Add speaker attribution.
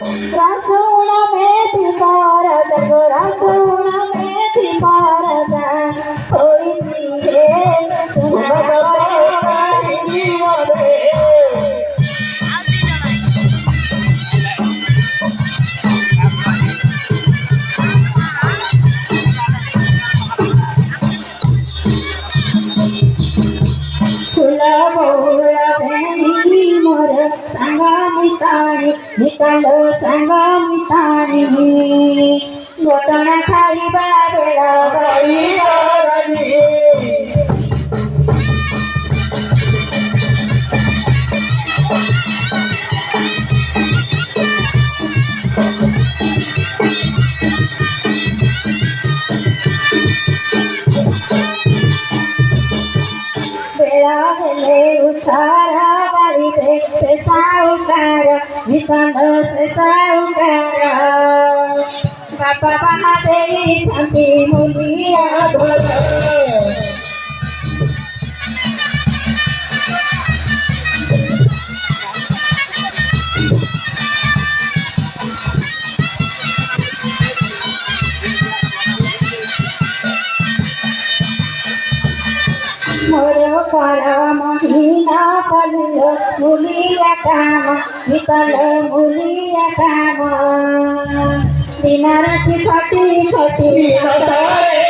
Speaker 1: रासूण मेथी पारद ग रासूण मेथी पारद होईची हे फुला बहुळा भेंडी मोर सांगा मिताणी मितांड सांगा मिताणी गोटणा खाली बाबेला बाई बेळाले उठारा बारी देखते सावकार निकंद से सावकार बापा महादेवी छाती मुलिया धोर मोर कर महिना पडल मुलिया काम निकल मुलिया काम दिनाराती खटी खटी